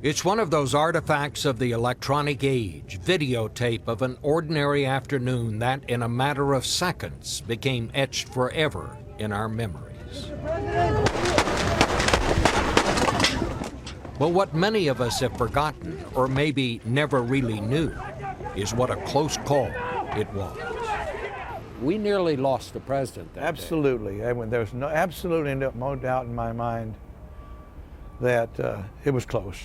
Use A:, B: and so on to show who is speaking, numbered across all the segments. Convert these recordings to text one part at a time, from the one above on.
A: It's one of those artifacts of the electronic age, videotape of an ordinary afternoon that, in a matter of seconds, became etched forever in our memories. But what many of us have forgotten, or maybe never really knew, is what a close call it was. We nearly lost the president that
B: Absolutely.
A: day.
B: There's absolutely no doubt in my mind that it was close.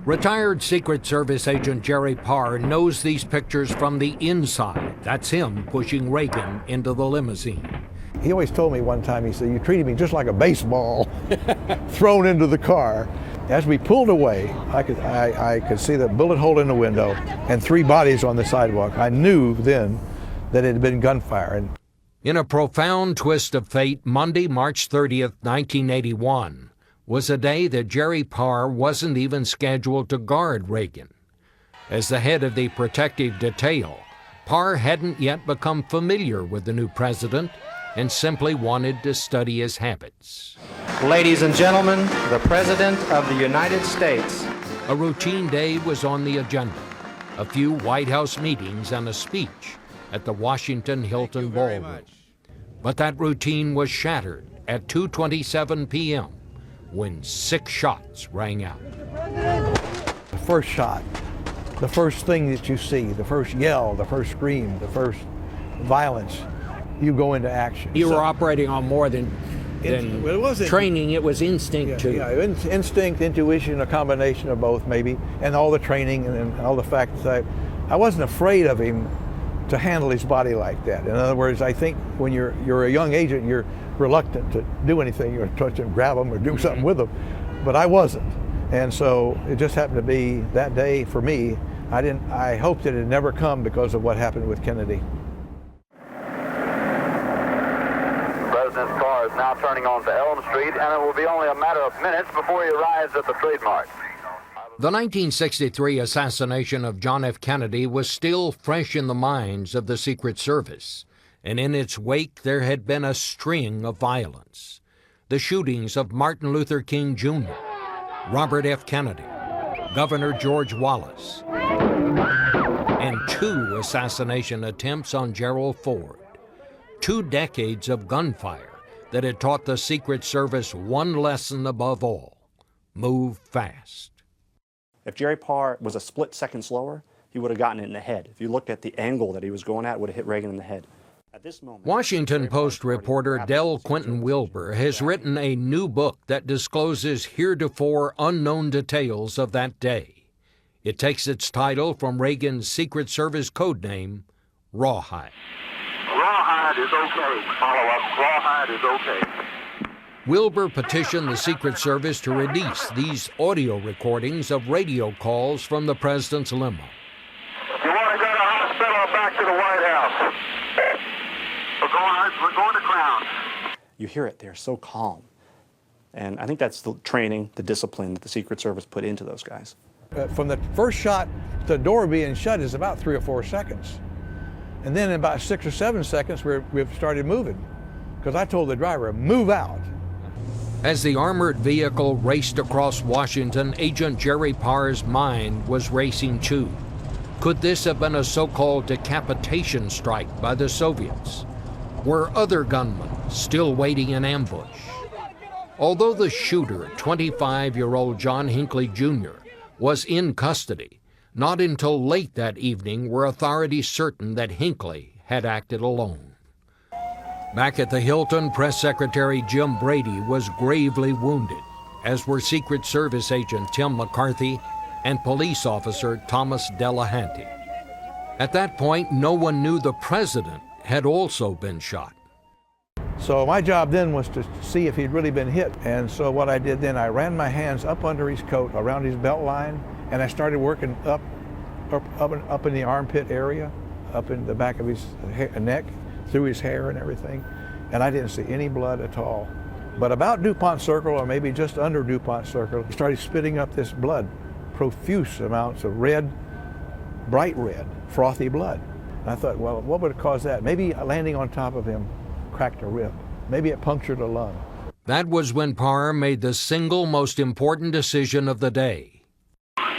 A: Retired Secret Service agent Jerry Parr knows these pictures from the inside. That's him pushing Reagan into the limousine.
B: He always told me one time, he said, "You treated me just like a baseball thrown into the car." As we pulled away, I could see the bullet hole in the window and 3 bodies on the sidewalk. I knew then that it had been gunfire.
A: In a profound twist of fate, Monday, March 30th, 1981, was a day that Jerry Parr wasn't even scheduled to guard Reagan. As the head of the protective detail, Parr hadn't yet become familiar with the new president and simply wanted to study his habits.
C: Ladies and gentlemen, the President of the United States.
A: A routine day was on the agenda. A few White House meetings and a speech at the Washington Hilton Ballroom. But that routine was shattered at 2:27 p.m. when 6 shots rang out.
B: The first shot, the first thing that you see, the first yell, the first scream, the first violence, you go into action.
A: You were operating on more than
B: well, it wasn't
A: training, it was instinct too.
B: Yeah, instinct, intuition, a combination of both maybe, and all the training and all the facts. I wasn't afraid of him to handle his body like that. In other words, I think when you're a young agent, you're reluctant to do anything. You're touch him, grab him, or do something with him. But I wasn't, and so it just happened to be that day for me. I hoped that it had never come because of what happened with Kennedy.
D: The President's car is now turning onto Elm Street, and it will be only a matter of minutes before he arrives at the trademark.
A: The 1963 assassination of John F. Kennedy was still fresh in the minds of the Secret Service, and in its wake there had been a string of violence. The shootings of Martin Luther King Jr., Robert F. Kennedy, Governor George Wallace, and 2 assassination attempts on Gerald Ford. 2 decades of gunfire that had taught the Secret Service one lesson above all: move fast.
E: If Jerry Parr was a split second slower, he would have gotten it in the head. If you looked at the angle that he was going at, it would have hit Reagan in the head. At this moment,
A: Washington Post reporter Del Quentin Wilbur has written a new book that discloses heretofore unknown details of that day. It takes its title from Reagan's Secret Service code name, Rawhide.
D: Rawhide is okay. Follow up. Rawhide is okay.
A: Wilbur petitioned the Secret Service to release these audio recordings of radio calls from the president's limo.
D: You want to go to the hospital or back to the White House? We're going to Crown.
E: you hear it, they're so calm. And I think that's the training, the discipline that the Secret Service put into those guys.
B: From the first shot to the door being shut is about 3 or 4 seconds. And then in about 6 or 7 seconds, we've started moving. Because I told the driver, move out.
A: As the armored vehicle raced across Washington, Agent Jerry Parr's mind was racing too. Could this have been a so-called decapitation strike by the Soviets? Were other gunmen still waiting in ambush? Although the shooter, 25-year-old John Hinckley Jr., was in custody, not until late that evening were authorities certain that Hinckley had acted alone. Back at the Hilton, Press Secretary Jim Brady was gravely wounded, as were Secret Service agent Tim McCarthy and police officer Thomas Delahanty. At that point, no one knew the president had also been shot.
B: So my job then was to see if he'd really been hit. And so what I did then, I ran my hands up under his coat, around his belt line, and I started working up in the armpit area, up in the back of his neck, through his hair and everything. And I didn't see any blood at all. But about DuPont Circle, or maybe just under DuPont Circle, he started spitting up this blood, profuse amounts of red, bright red, frothy blood. And I thought, well, what would have caused that? Maybe landing on top of him cracked a rib. Maybe it punctured a lung.
A: That was when Parr made the single most important decision of the day.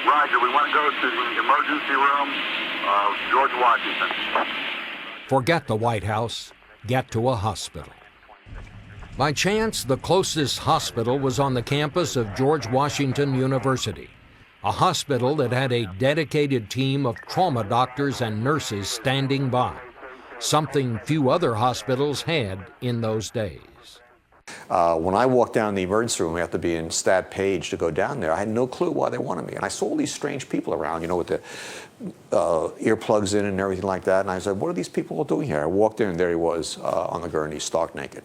F: Roger, we want to go to the emergency room, George Washington.
A: Forget the White House, get to a hospital. By chance, the closest hospital was on the campus of George Washington University, a hospital that had a dedicated team of trauma doctors and nurses standing by, something few other hospitals had in those days.
G: When I walked down the emergency room, we have to be in stat page to go down there. I had no clue why they wanted me. And I saw all these strange people around, you know, with the earplugs in and everything like that. And I said, what are these people all doing here? I walked in and there he was on the gurney, stark naked.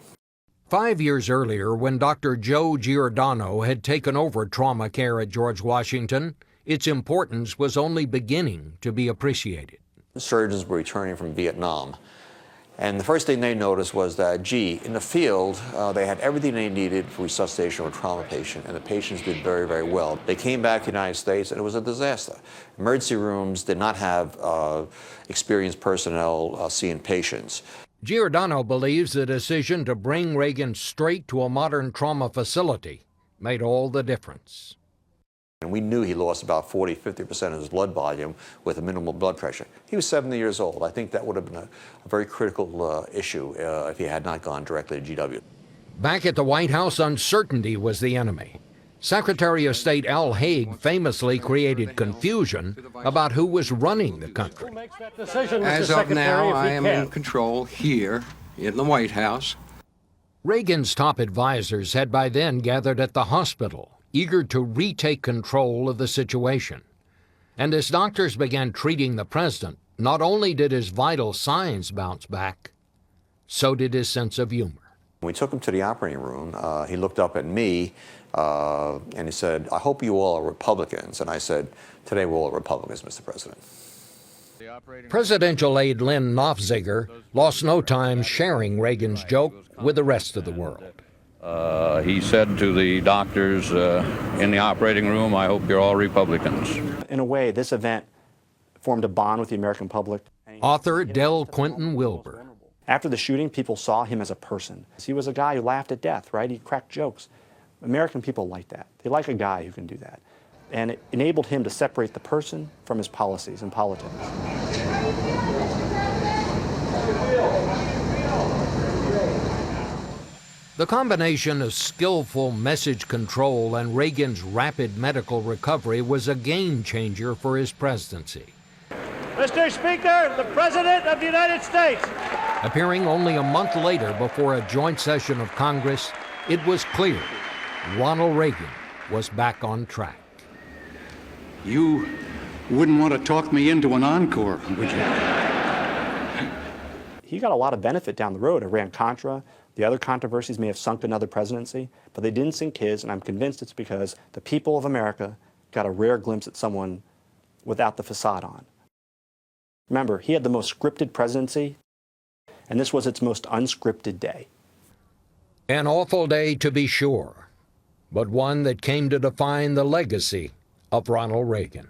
A: 5 years earlier, when Dr. Joe Giordano had taken over trauma care at George Washington, its importance was only beginning to be appreciated.
G: The surgeons were returning from Vietnam. And the first thing they noticed was that, gee, in the field, they had everything they needed for resuscitation of a trauma patient, and the patients did very, very well. They came back to the United States, and it was a disaster. Emergency rooms did not have experienced personnel seeing patients.
A: Giordano believes the decision to bring Reagan straight to a modern trauma facility made all the difference.
G: And we knew he lost about 40–50% of his blood volume with a minimal blood pressure. He was 70 years old. I think that would have been a very critical issue if he had not gone directly to GW.
A: Back at the White House, uncertainty was the enemy. Secretary of State Al Haig famously created confusion about who was running the country.
H: As of now, I am in control here in the White House.
A: Reagan's top advisors had by then gathered at the hospital, eager to retake control of the situation. And as doctors began treating the president, not only did his vital signs bounce back, so did his sense of humor.
G: When we took him to the operating room, he looked up at me and he said, I hope you all are Republicans. And I said, today we're all Republicans, Mr. President.
A: Presidential aide Lynn Nofziger lost no time sharing Reagan's joke with the rest of the world.
I: He said to the doctors in the operating room, I hope you're all Republicans.
E: In a way, this event formed a bond with the American public.
A: Author Del Quentin Wilbur.
E: After the shooting, people saw him as a person. He was a guy who laughed at death, right? He cracked jokes. American people like that. They like a guy who can do that. And it enabled him to separate the person from his policies and politics.
A: The combination of skillful message control and Reagan's rapid medical recovery was a game changer for his presidency.
J: Mr. Speaker, the President of the United States.
A: Appearing only a month later before a joint session of Congress, it was clear Ronald Reagan was back on track.
H: You wouldn't want to talk me into an encore, would you?
E: He got a lot of benefit down the road. Iran-Contra, the other controversies may have sunk another presidency, but they didn't sink his, and I'm convinced it's because the people of America got a rare glimpse at someone without the facade on. Remember, he had the most scripted presidency, and this was its most unscripted day.
A: An awful day to be sure, but one that came to define the legacy of Ronald Reagan.